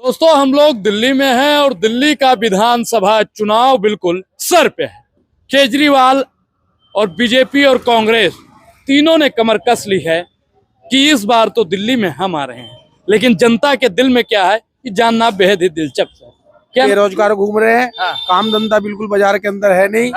दोस्तों, हम लोग दिल्ली में हैं और दिल्ली का विधानसभा चुनाव बिल्कुल सर पे है। केजरीवाल और बीजेपी और कांग्रेस तीनों ने कमर कस ली है कि इस बार तो दिल्ली में हम आ रहे हैं। लेकिन जनता के दिल में क्या है ये जानना बेहद ही दिलचस्प है। क्या बेरोजगार घूम रहे हैं। काम धंधा बिल्कुल बाजार के अंदर है नहीं।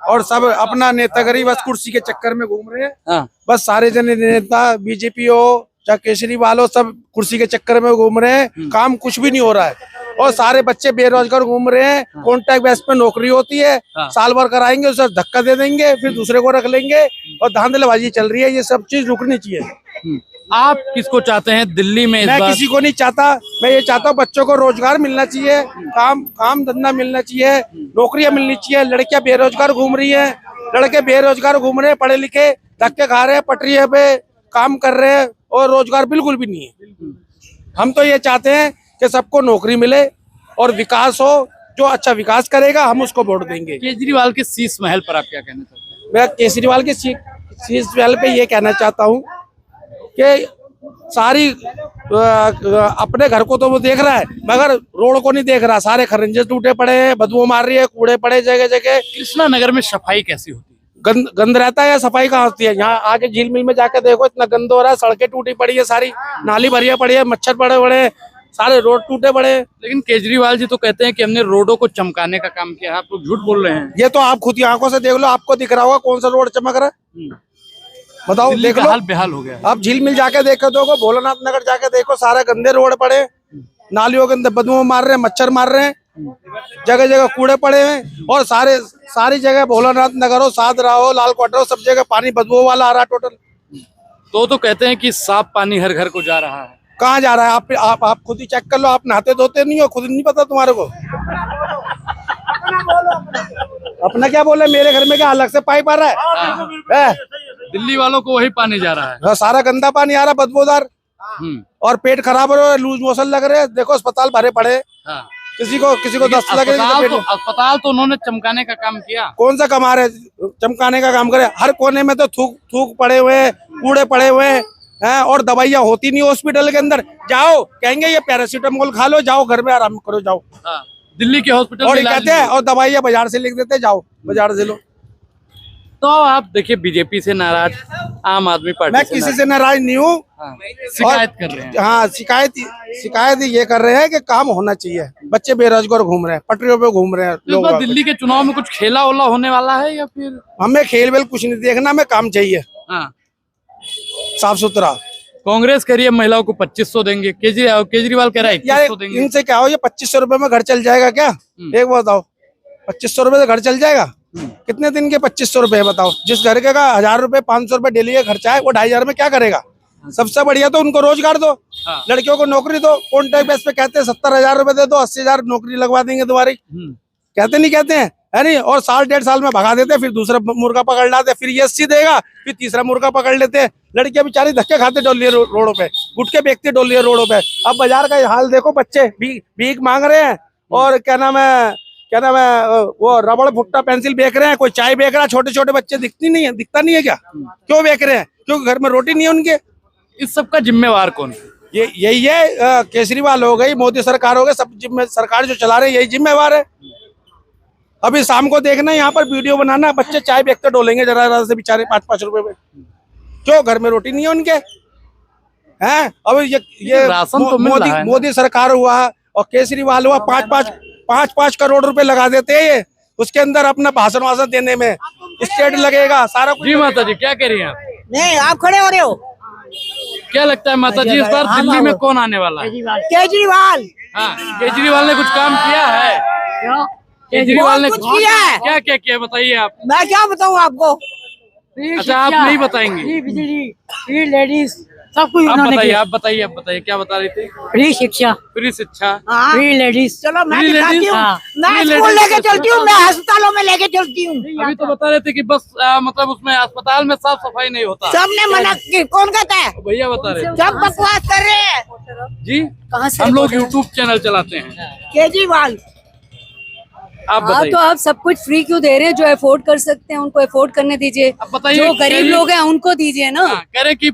और सब अपना नेतागिरी बस कुर्सी के चक्कर में घूम रहे हैं। बस सारे जन नेता बीजेपी हो चाहे केजरीवाल हो, सब कुर्सी के चक्कर में घूम रहे हैं। काम कुछ भी नहीं हो रहा है और सारे बच्चे बेरोजगार घूम रहे हैं। कॉन्ट्रैक्ट बेस पे नौकरी होती है, साल भर कराएंगे, उसे धक्का दे देंगे, फिर दूसरे को रख लेंगे और धांधलेबाजी चल रही है। ये सब चीज रुकनी चाहिए। आप किसको चाहते हैं दिल्ली में? मैं किसी को नहीं चाहता। मैं ये चाहता हूँ बच्चों को रोजगार मिलना चाहिए, काम धंधा मिलना चाहिए, नौकरियां मिलनी चाहिए। लड़कियां बेरोजगार घूम रही है, लड़के बेरोजगार घूम रहे हैं, पढ़े लिखे धक्के खा रहे हैं, पटरी पे काम कर रहे हैं और रोजगार बिल्कुल भी नहीं है। हम तो ये चाहते हैं कि सबको नौकरी मिले और विकास हो। जो अच्छा विकास करेगा हम उसको वोट देंगे। केजरीवाल के शीश महल पर आप क्या कहना चाहते हैं? मैं केजरीवाल के शीश महल पे ये कहना चाहता हूँ कि सारी अपने घर को तो वो देख रहा है मगर रोड को नहीं देख रहा। सारे खरंजे टूटे पड़े हैं, बदबू मार रही है, कूड़े पड़े जगह जगह। कृष्णा नगर में सफाई कैसी होती है? गंद रहता है या सफाई कहाँ होती है? यहाँ आके झील मिल में जाके देखो, इतना गंद हो रहा है। सड़कें टूटी पड़ी है, सारी नाली भरिया पड़ी है, मच्छर पड़े पड़े, सारे रोड टूटे पड़े। लेकिन केजरीवाल जी तो कहते हैं कि हमने रोडों को चमकाने का काम किया। आप लोग झूठ बोल रहे हैं। ये तो आप खुद ही आंखों से देख लो, आपको दिख रहा होगा कौन सा रोड चमक रहा है। बताओ, देख लो। हाल बेहाल हो गया। आप झील मिल जाके देखो, भोलानाथ नगर जाके देखो, सारे गंदे रोड पड़े, नालियों के अंदर बदबू मार रहे हैं, मच्छर मार रहे हैं, जगह जगह कूड़े पड़े हैं। और सारी जगह भोलानाथ नगर हो, सादरा हो, लाल क्वार्टर हो, सब जगह पानी बदबू वाला आ रहा है टोटल। तो कहते हैं कि साफ पानी हर घर को जा रहा है। कहाँ जा रहा है? आप खुद ही चेक कर लो। आप नहाते धोते नहीं हो, खुद नहीं पता तुम्हारे को? अपना क्या बोले? मेरे घर में क्या अलग से पाइप आ रहा है? दिल्ली वालों को वही पानी जा रहा है। सारा गंदा पानी आ रहा है, बदबूदार। और पेट खराब हो रहा है, लूज मोशन लग रहे हैं। देखो अस्पताल भरे पड़े। किसी को दस्त लगे। अस्पताल तो उन्होंने चमकाने का काम किया। कौन सा कमा रहे? चमकाने का काम करे। हर कोने में तो थूक पड़े हुए, कूड़े पड़े हुए हैं और दवाइयाँ होती नहीं हॉस्पिटल के अंदर। जाओ, कहेंगे ये पैरासीटामोल खा लो, जाओ घर में आराम करो, जाओ। दिल्ली के हॉस्पिटल और कहते हैं और दवाइयाँ बाजार से लिख देते, जाओ बाजार से लो। तो आप देखिए, बीजेपी से नाराज आम आदमी पार्टी। मैं किसी से नाराज नहीं हूँ। शिकायत कर रहे हैं। हाँ, शिकायत ये कर रहे हैं कि काम होना चाहिए। बच्चे बेरोजगार घूम रहे हैं, पटरियों पे घूम रहे हैं लोग। दिल्ली के चुनाव में कुछ खेला ओला होने वाला है या फिर? हमें खेल वेल कुछ नहीं देखना, हमें काम चाहिए साफ सुथरा। कांग्रेस कह रही है महिलाओं को 2500 देंगे, केजरीवाल कह रहा है 2100 देंगे। इनसे क्या हो? ये 2500 रुपए में घर चल जाएगा क्या? एक बताओ, 2500 रुपए से घर चल जाएगा? कितने दिन के 2500 रुपए बताओ? जिस घर के का 1000 रुपए 500 रुपए डेली का खर्चा है, वो 2500 में क्या करेगा? सबसे बढ़िया तो उनको रोजगार दो। लड़कियों को नौकरी दो। कॉन्ट्रैक्ट बेस पे कहते हैं 70,000 रुपए दे दो, 80,000 नौकरी लगवा देंगे तुम्हारी। कहते हैं है नहीं? और साल 1.5 साल में भगा देते, फिर दूसरा मुर्गा पकड़ लाते, फिर ये 80 देगा, फिर तीसरा मुर्गा पकड़ लेते हैं। लड़कियां बेचारी धक्के खाते डोलिए रोडों पे, गुटके बेचते डोलिए रोडों पे। अब बाजार का हाल देखो, बच्चे भीख मांग रहे हैं और क्या नाम है वो रबड़ भुट्टा पेंसिल बेच रहे हैं, कोई चाय बेच रहा है। छोटे छोटे बच्चे दिखता नहीं है क्या? क्यों बेच रहे हैं? क्योंकि घर में रोटी नहीं है उनके। इस सब का जिम्मेवार कौन? यही है। केजरीवाल हो गई, मोदी सरकार हो गई, सब सरकार जो चला रहे यही जिम्मेवार है। अभी शाम को देखना, यहाँ पर वीडियो बनाना, बच्चे चाय बेचते डोलेंगे जरा से बेचारे 5-5 रुपए में। क्यों? घर में रोटी नहीं है उनके। हैं? अब ये राशन तो मोदी सरकार हुआ और केजरीवाल हुआ, 5-5 करोड़ रुपए लगा देते हैं ये उसके अंदर अपना भाषण वाषण देने में। स्टेट लगेगा सारा कुछ। जी माता जी, क्या कह रही हैं आप? नहीं, आप खड़े हो रहे हो। क्या लगता है माता जी, इस बार दिल्ली में कौन आने वाला है? केजरीवाल। केजरीवाल ने कुछ काम किया है? केजरीवाल ने कुछ किया है। क्या क्या किया बताइए आप। मैं क्या बताऊँ आपको? अच्छा, आप नहीं बताएंगे? फ्री लेडीज सब कुछ आप बताइए क्या बता रही थी? फ्री शिक्षा, फ्री शिक्षा, फ्री लेडीज। चलो मैं दिखाती हूँ। मैं free स्कूल ladies। लेके चलती हूँ, मैं अस्पतालों में लेके चलती हूँ। अभी तो बता रहे थे कि बस मतलब उसमें अस्पताल में साफ सफाई नहीं होता। सबने मना की। कौन कहता है? भैया बता रहे हैं। सब बकवास कर रहे हैं जी। कहाँ से? हम लोग यूट्यूब चैनल चलाते हैं। केजरीवाल। आप बताइए। तो आप सब कुछ फ्री क्यों दे रहे हैं? जो अफोर्ड कर सकते हैं उनको अफोर्ड करने दीजिए। अब बताइए, जो गरीब लोग हैं उनको दीजिए ना। कह रहे कि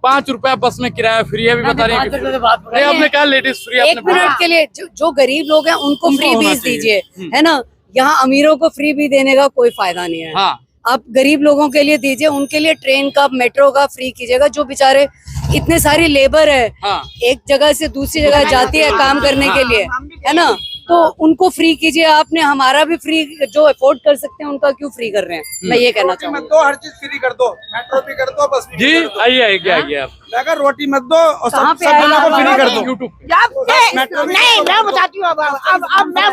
₹5 बस में किराया फ्री है, अभी बता रही है कि free। नहीं, आपने कहा लेडीज फ्री, एक मिनट के लिए जो गरीब लोग हैं उनको फ्री होना बीस चाहिए। दीजिए, है ना। यहाँ अमीरों को फ्री भी देने का कोई फायदा नहीं है। हाँ आप गरीब लोगों के लिए दीजिए, उनके लिए ट्रेन का मेट्रो का फ्री कीजिएगा। जो बेचारे इतने सारी लेबर है, हाँ एक जगह से दूसरी जगह जाती है काम करने के लिए, है ना, तो उनको फ्री कीजिए। आपने हमारा भी फ्री, जो अफोर्ड कर सकते हैं उनका क्यों फ्री कर रहे हैं, मैं ये कहना रोटी मत चाहूँगी। दो, हर चीज फ्री कर दो, मेट्रो भी कर दो, बस भी जी कर दो। आइए आइए आप मैं कहा रोटी मत दो और कहाँ सब पे सब आएगा जगह को फ्री हमारा कर दो। यूट्यूब पे नहीं, मैं बताती हूँ अब मैं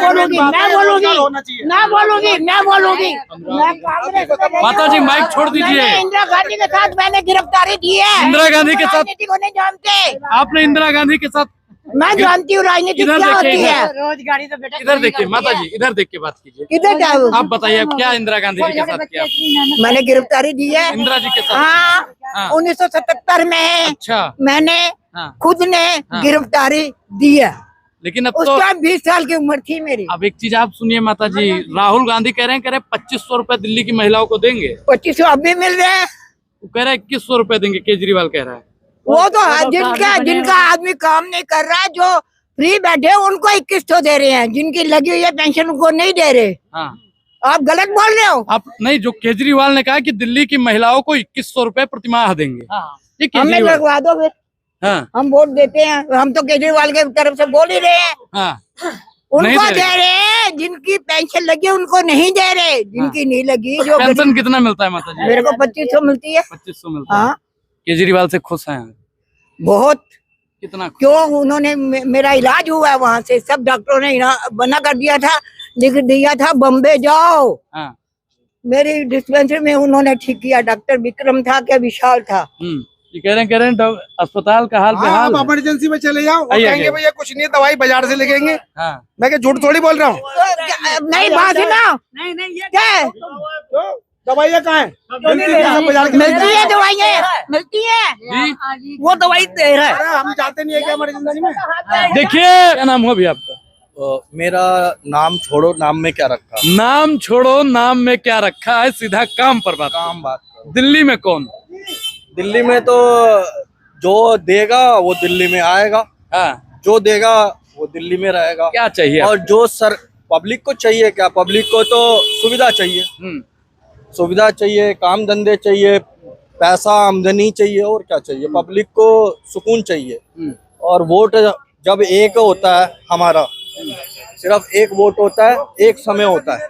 बोलूंगी, मैं बोलूंगी। मैं कांग्रेस को माता जी माइक छोड़ दीजिए। मैंने इंदिरा गांधी के साथ मैंने गिरफ्तारी दी है। इंदिरा गांधी के साथ- राजनीति को नहीं जानते। आपने इंदिरा गांधी के साथ, मैं जानती हूँ राजनीति इधर क्या देखिए, होती है। रोजगारी तो बेटा इधर देखिए माता जी, इधर देख के बात कीजिए। किधर जाऊँ? आप बताइए आप क्या इंदिरा गांधी जी के साथ किया? मैंने गिरफ्तारी दी है। इंदिरा जी के साथ? हाँ, हाँ। 1977 में अच्छा मैंने हाँ। खुद ने गिरफ्तारी दी है। लेकिन अब उस तो टाइम 20 साल की उम्र थी मेरी। अब एक चीज आप सुनिए माता जी, राहुल गांधी कह रहे हैं 2500 दिल्ली की महिलाओं को देंगे। 2500 अब भी मिल रहे हैं। वो कह रहा है 2100 देंगे, केजरीवाल कह रहा है। वो तो है, जिनका आदमी काम नहीं कर रहा है, जो फ्री बैठे उनको 2100 दे रहे हैं, जिनकी लगी हुई है पेंशन उनको नहीं दे रहे। हाँ आप गलत बोल रहे हो। आप नहीं, जो केजरीवाल ने कहा कि दिल्ली की महिलाओं को 2100 प्रतिमाह देंगे, ये हमें केजरीवाल। लगवा दो फिर, हाँ हम वोट देते हैं। हम तो केजरीवाल के तरफ से बोल ही रहे हैं। हाँ नहीं उनको दे दे रहे हैं, जिनकी पेंशन लगी उनको नहीं दे रहे, जिनकी नहीं लगी, जो पेंशन कितना मिलता है माता जी? मेरे को 2500 मिलती है। 2500 मिलता है। हाँ, केजरीवाल से खुश हैं? बहुत। कितना खुश? क्यों, उन्होंने मेरा इलाज हुआ है वहाँ से, सब डॉक्टरों ने मना कर दिया था, लिख दिया था बम्बे जाओ। हाँ मेरी डिस्पेंसरी में उन्होंने ठीक किया। डॉक्टर विक्रम था क्या विशाल था। ये कह रहे हैं अस्पताल का हाल हाँ, बेहाल आप है। इमरजेंसी में चले जाओ, वो आइए, कहेंगे आइए। भैया कुछ नहीं है, दवाई बाजार से लेंगे। हाँ मैं क्या झूठ थोड़ी बोल रहा हूँ। नहीं बात है ना, क्या है? दवाइयाँ कहाँ है? मिलती है सब बाजार की। मिलती है दवाइयाँ, मिलती है। जी वो दवाई दे रहा है। अरे हम जाते नहीं है क्या इमरजेंसी में? देखिए, क्या नाम हुआ भैया आपका? मेरा नाम छोड़ो, नाम में क्या रखा? नाम छोड़ो, नाम में क्या रखा है, सीधा काम पर बात। काम बात करो। दिल्ली में कौन? दिल्ली में तो जो देगा वो दिल्ली में आएगा, हाँ जो देगा वो दिल्ली में रहेगा। क्या चाहिए? और जो सर पब्लिक को चाहिए क्या? पब्लिक को तो सुविधा चाहिए, सुविधा चाहिए, काम धंधे चाहिए, पैसा आमदनी चाहिए, और क्या चाहिए? पब्लिक को सुकून चाहिए। और वोट जब एक होता है, हमारा सिर्फ एक वोट होता है, एक समय होता है,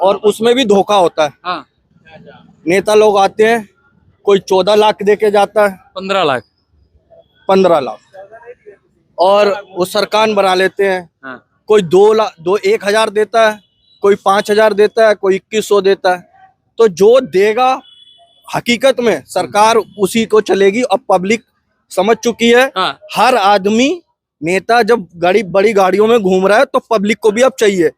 और उसमें भी धोखा होता है। हाँ नेता लोग आते हैं, कोई 14 लाख दे के जाता है, 15 लाख। 15 लाख, और वो सरकार बना लेते हैं। हाँ कोई 2 लाख 1,000 देता है, कोई 5,000 देता है, कोई 2100 देता है। तो जो देगा हकीकत में सरकार उसी को चलेगी। अब पब्लिक समझ चुकी है। हाँ हर आदमी नेता जब बड़ी गाड़ियों में घूम रहा है तो पब्लिक को भी अब चाहिए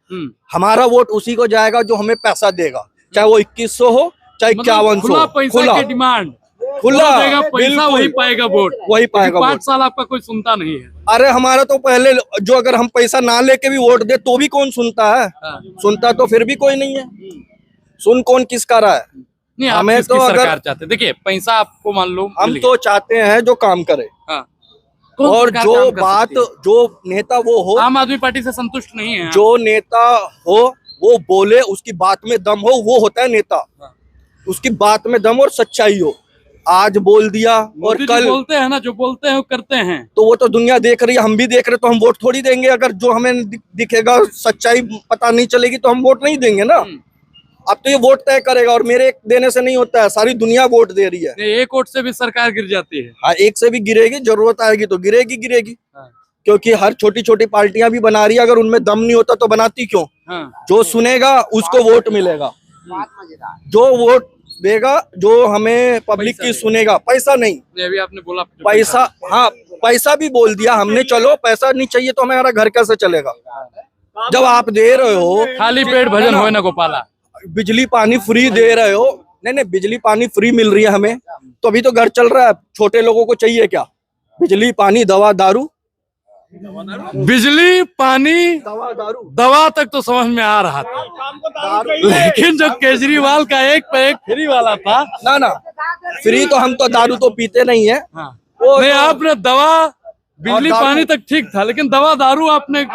हमारा वोट उसी को जाएगा जो हमें पैसा देगा, चाहे वो 2100 हो चाहे 5100। खुला पैसा की डिमांड, खुला देगा पैसा, बिल्कुल। वही पाएगा वोट, वही पाएगा 5 वोट। साल आपका कोई सुनता नहीं है। अरे हमारा तो पहले जो, अगर हम पैसा ना लेके भी वोट दे तो भी कौन सुनता है? हाँ। सुनता तो फिर भी कोई नहीं है। सुन कौन किसका रहा है? नहीं, आप हमें किसकी तो अगर- सरकार चाहते? देखिए पैसा आपको मान लो हम मिल तो चाहते हैं जो काम करे, गया। हाँ। कौन और सरकार जो काम कर बात सकती है? जो नेता वो हो, आम आदमी पार्टी से संतुष्ट नहीं है। जो नेता हो वो बोले, उसकी बात में दम हो, वो होता है नेता। उसकी बात में दम और सच्चाई हो। आज बोल दिया और मोदी जी कल बोलते हैं ना, जो बोलते हैं वो करते हैं। तो वो तो दुनिया देख रही है, हम भी देख रहे, तो हम वोट थोड़ी देंगे। अगर जो हमें दिखेगा, सच्चाई पता नहीं चलेगी तो हम वोट नहीं देंगे ना। अब तो ये वोट तय करेगा, और मेरे एक देने से नहीं होता है, सारी दुनिया वोट दे रही है। नहीं, एक वोट से भी सरकार गिर जाती है। हाँ, एक से भी गिरेगी, जरूरत आएगी तो गिरेगी। हाँ। क्योंकि हर छोटी छोटी पार्टियां भी बना रही है, अगर उनमें दम नहीं होता तो बनाती क्यों? हाँ। जो सुनेगा उसको वोट मिलेगा, जो वोट देगा, जो हमें पब्लिक पैसा की नहीं। सुनेगा। पैसा नहीं, नहीं, अभी आपने बोला जो पैसा, हाँ पैसा भी बोल दिया हमने। चलो पैसा नहीं चाहिए तो हमारा घर कैसे चलेगा? जब आप दे रहे हो, खाली पेट भजन होए ना गोपाला। बिजली पानी फ्री दे रहे हो, नहीं बिजली पानी फ्री मिल रही है हमें, तो अभी तो घर चल रहा है। छोटे लोगों को चाहिए क्या? बिजली पानी, दवा दारू, बिजली, पानी, दवा तक तो समझ में आ रहा था, लेकिन जो केजरीवाल का एक पे एक फ्री वाला था, ना ना, फ्री तो हम तो दारू तो पीते नहीं है। हाँ। वो नहीं, तो- आपने दवा, बिजली, दारू- पानी तक ठीक था, लेकिन दवा दारू आपने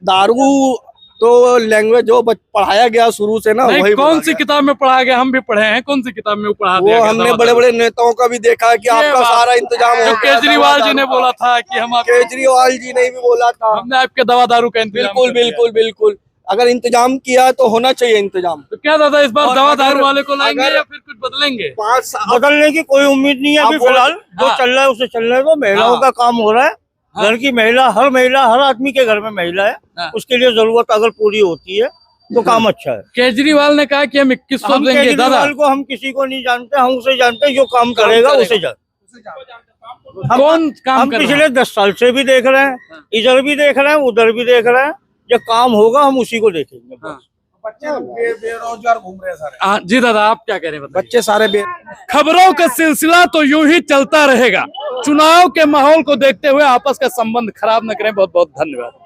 दारू तो लैंग्वेज जो पढ़ाया गया शुरू से ना, नहीं, वही कौन बोला सी गया। किताब में पढ़ा गया? हम भी पढ़े हैं, कौन सी किताब में पढ़ा वो दिया गया हमने दवा बड़े दारू? बड़े नेताओं का भी देखा कि ये आपका बात- सारा इंतजाम हो जो गया, केजरीवाल दवा जी ने दारू- बोला था कि हम आपके, केजरीवाल जी ने भी बोला था, हमने आपके दवा दारू का इंतजाम बिल्कुल कर दिया। बिल्कुल बिल्कुल। अगर इंतजाम किया तो होना चाहिए इंतजाम। तो क्या दादा इस बार और दवा अगर- दारू वाले को लाएंगे अगर- या फिर कुछ बदलेंगे? 5 साल बदलने की कोई उम्मीद नहीं है अभी आप बोल- फिलहाल। जो हाँ। चल रहा है उसे चलने दो। महिलाओं हाँ। का काम हो रहा है। हाँ। घर की महिला, हर आदमी के घर में महिला है। हाँ। उसके लिए जरूरत अगर पूरी होती है तो काम अच्छा है। केजरीवाल ने कहा कि हम 2100 हम देंगे। दादा केजरीवाल को हम किसी को नहीं जानते, हम उसे जानते हैं जो काम करेगा उसे जानते। कौन काम हम कर रहा है? पिछले 10 साल से भी देख रहे हैं, इधर भी देख रहे हैं, उधर भी देख रहे हैं। जब काम होगा हम उसी को देखेंगे बस। हाँ। बच्चे बेरोजगार घूम रहे हैं सारे, हाँ, जी दादा आप क्या कह रहे हैं बताइए? बच्चे सारे खबरों का सिलसिला तो यूं ही चलता रहेगा। चुनाव के माहौल को देखते हुए आपस का संबंध खराब न करें। बहुत बहुत धन्यवाद।